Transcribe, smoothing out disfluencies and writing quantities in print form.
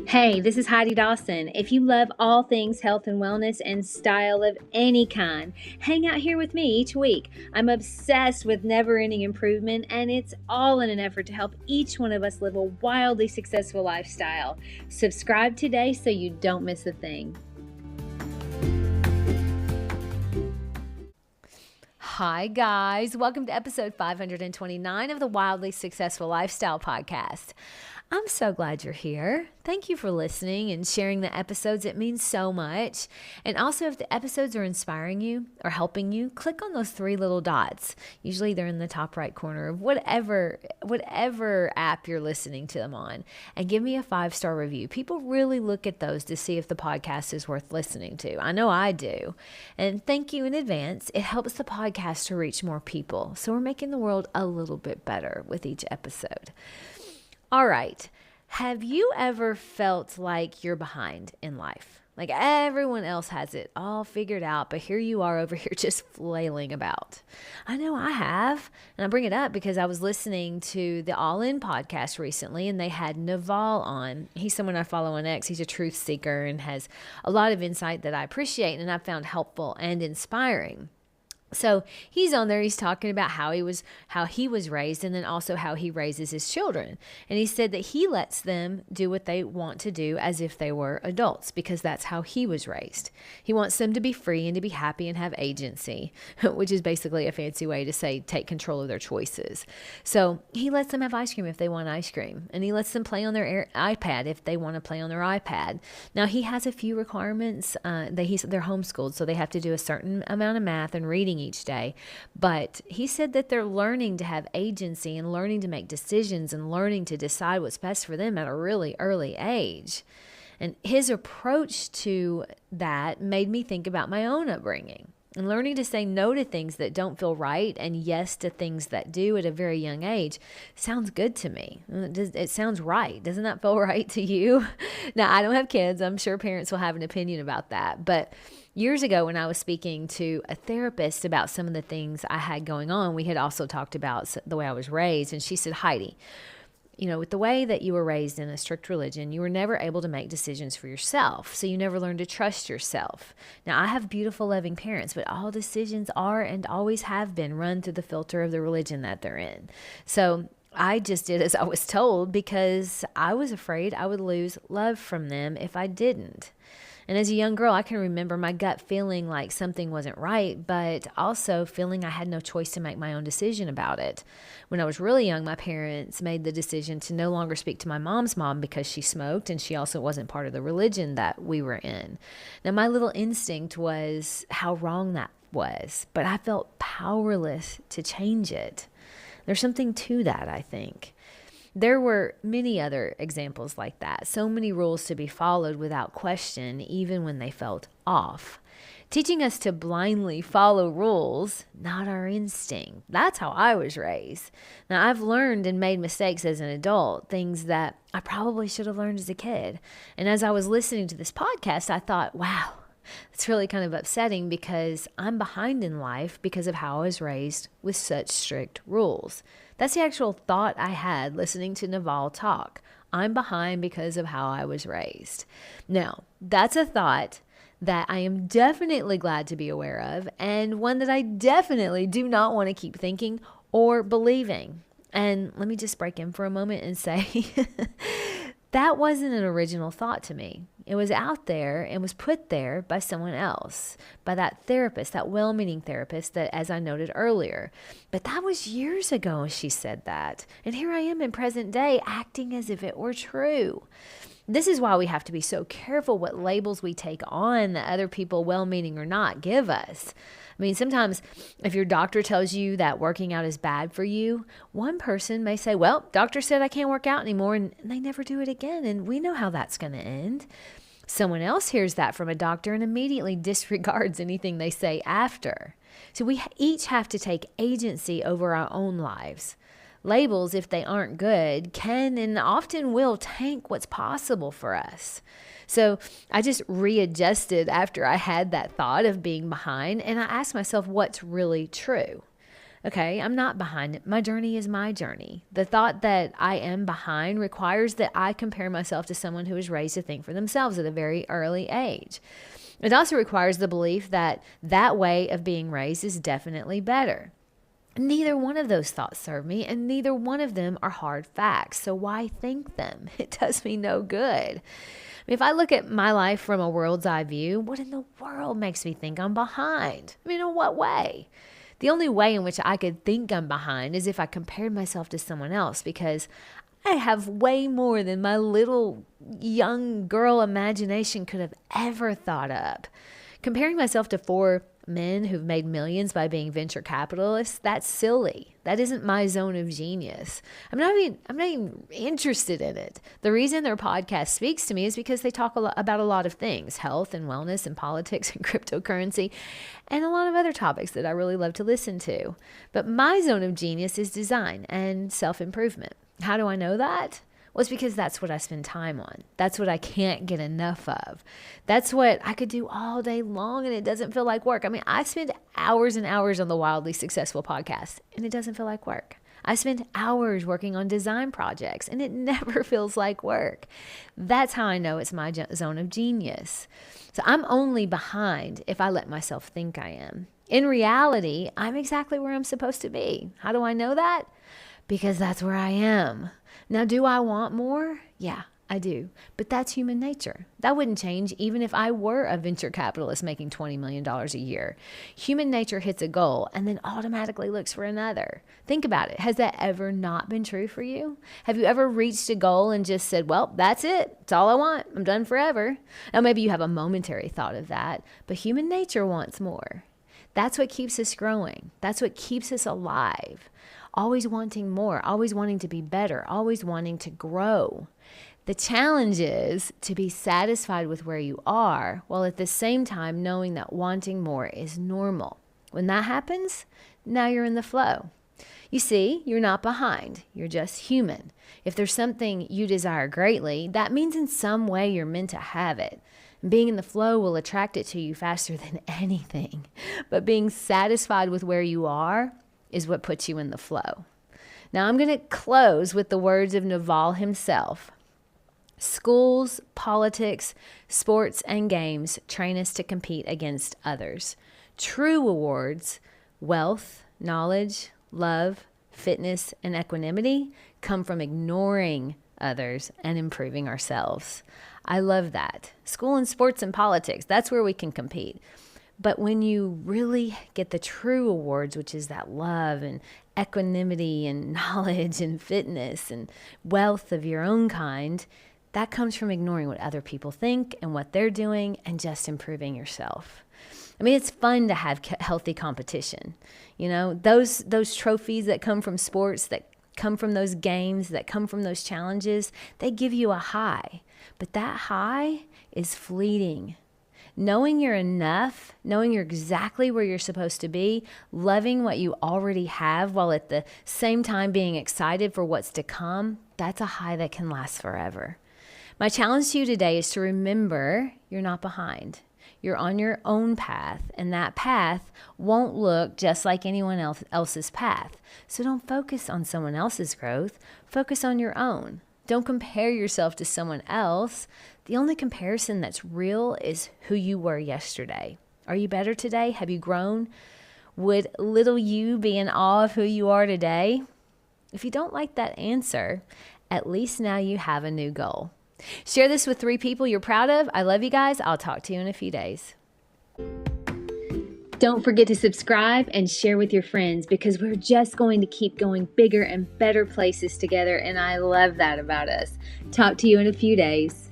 Hey, this is Heidi Dawson. If you love all things health and wellness and style of any kind, hang out here with me each week. I'm obsessed with never-ending improvement, and it's all in an effort to help each one of us live a wildly successful lifestyle. Subscribe today so you don't miss a thing. Hi, guys. Welcome to episode 529 of the Wildly Successful Lifestyle Podcast. I'm so glad you're here. Thank you for listening and sharing the episodes. It means so much. And also, if the episodes are inspiring you or helping you, click on those three little dots. Usually they're in the top right corner of whatever app you're listening to them on, and give me a 5-star review. People really look at those to see if the podcast is worth listening to. I know I do. And thank you in advance. It helps the podcast to reach more people. So we're making the world a little bit better with each episode. All right. Have you ever felt like you're behind in life? Like everyone else has it all figured out, but here you are over here just flailing about. I know I have. And I bring it up because I was listening to the All In podcast recently, and they had Naval on. He's someone I follow on X. He's a truth seeker and has a lot of insight that I appreciate and I found helpful and inspiring. So he's on there, he's talking about how he was raised, and then also how he raises his children. And he said that he lets them do what they want to do as if they were adults, because that's how he was raised. He wants them to be free and to be happy and have agency, which is basically a fancy way to say take control of their choices. So he lets them have ice cream if they want ice cream, and he lets them play on their iPad if they want to play on their iPad. Now he has a few requirements. They're homeschooled, so they have to do a certain amount of math and reading each day. But he said that they're learning to have agency and learning to make decisions and learning to decide what's best for them at a really early age. And his approach to that made me think about my own upbringing and learning to say no to things that don't feel right and yes to things that do at a very young age. Sounds good to me. It sounds right. Doesn't that feel right to you? Now, I don't have kids. I'm sure parents will have an opinion about that. But years ago, when I was speaking to a therapist about some of the things I had going on, we had also talked about the way I was raised. And she said, Heidi, with the way that you were raised in a strict religion, you were never able to make decisions for yourself. So you never learned to trust yourself. Now, I have beautiful, loving parents, but all decisions are and always have been run through the filter of the religion that they're in. So I just did as I was told because I was afraid I would lose love from them if I didn't. And as a young girl, I can remember my gut feeling like something wasn't right, but also feeling I had no choice to make my own decision about it. When I was really young, my parents made the decision to no longer speak to my mom's mom because she smoked, and she also wasn't part of the religion that we were in. Now, my little instinct was how wrong that was, but I felt powerless to change it. There's something to that, I think. There were many other examples like that. So many rules to be followed without question, even when they felt off. Teaching us to blindly follow rules, not our instinct. That's how I was raised. Now, I've learned and made mistakes as an adult, things that I probably should have learned as a kid. And as I was listening to this podcast, I thought, wow, it's really kind of upsetting because I'm behind in life because of how I was raised with such strict rules. That's the actual thought I had listening to Naval talk. I'm behind because of how I was raised. Now, that's a thought that I am definitely glad to be aware of, and one that I definitely do not want to keep thinking or believing. And let me just break in for a moment and say that wasn't an original thought to me. It was out there and was put there by someone else, by that therapist, that well-meaning therapist that, as I noted earlier. But that was years ago she said that. And here I am in present day acting as if it were true. This is why we have to be so careful what labels we take on that other people, well-meaning or not, give us. I mean, sometimes if your doctor tells you that working out is bad for you, one person may say, well, doctor said I can't work out anymore, and they never do it again. And we know how that's going to end. Someone else hears that from a doctor and immediately disregards anything they say after. So we each have to take agency over our own lives. Labels, if they aren't good, can and often will tank what's possible for us. So I just readjusted after I had that thought of being behind, and I asked myself what's really true. Okay, I'm not behind. My journey is my journey. The thought that I am behind requires that I compare myself to someone who is raised to think for themselves at a very early age. It also requires the belief that that way of being raised is definitely better. Neither one of those thoughts serve me, and neither one of them are hard facts. So why think them? It does me no good. If I look at my life from a world's eye view, what in the world makes me think I'm behind? In what way? The only way in which I could think I'm behind is if I compared myself to someone else, because I have way more than my little young girl imagination could have ever thought up. Comparing myself to 4 men who've made millions by being venture capitalists, that's silly. That isn't my zone of genius. I'm not even interested in it. The reason their podcast speaks to me is because they talk about a lot of things, health and wellness and politics and cryptocurrency and a lot of other topics that I really love to listen to. But my zone of genius is design and self-improvement. How do I know that? Well, it's because that's what I spend time on. That's what I can't get enough of. That's what I could do all day long and it doesn't feel like work. I spend hours and hours on the Wildly Successful podcast and it doesn't feel like work. I spend hours working on design projects and it never feels like work. That's how I know it's my zone of genius. So I'm only behind if I let myself think I am. In reality, I'm exactly where I'm supposed to be. How do I know that? Because that's where I am. Now, do I want more? Yeah, I do. But that's human nature. That wouldn't change even if I were a venture capitalist making $20 million a year. Human nature hits a goal and then automatically looks for another. Think about it. Has that ever not been true for you? Have you ever reached a goal and just said, well, that's it. It's all I want. I'm done forever. Now, maybe you have a momentary thought of that, but human nature wants more. That's what keeps us growing. That's what keeps us alive. Always wanting more, always wanting to be better, always wanting to grow. The challenge is to be satisfied with where you are, while at the same time knowing that wanting more is normal. When that happens, now you're in the flow. You see, you're not behind. You're just human. If there's something you desire greatly, that means in some way you're meant to have it. Being in the flow will attract it to you faster than anything. But being satisfied with where you are is what puts you in the flow. Now I'm going to close with the words of Naval himself. Schools, politics, sports, and games train us to compete against others. True rewards, wealth, knowledge, love, fitness, and equanimity come from ignoring others and improving ourselves. I love that. School and sports and politics, that's where we can compete. But when you really get the true awards, which is that love and equanimity and knowledge and fitness and wealth of your own kind, that comes from ignoring what other people think and what they're doing and just improving yourself. It's fun to have healthy competition. Those trophies that come from sports, that come from those games, that come from those challenges, they give you a high. But that high is fleeting. Knowing you're enough, knowing you're exactly where you're supposed to be, loving what you already have while at the same time being excited for what's to come, that's a high that can last forever. My challenge to you today is to remember you're not behind. You're on your own path, and that path won't look just like anyone else's path. So don't focus on someone else's growth. Focus on your own. Don't compare yourself to someone else. The only comparison that's real is who you were yesterday. Are you better today? Have you grown? Would little you be in awe of who you are today? If you don't like that answer, at least now you have a new goal. Share this with 3 people you're proud of. I love you guys. I'll talk to you in a few days. Don't forget to subscribe and share with your friends, because we're just going to keep going bigger and better places together, and I love that about us. Talk to you in a few days.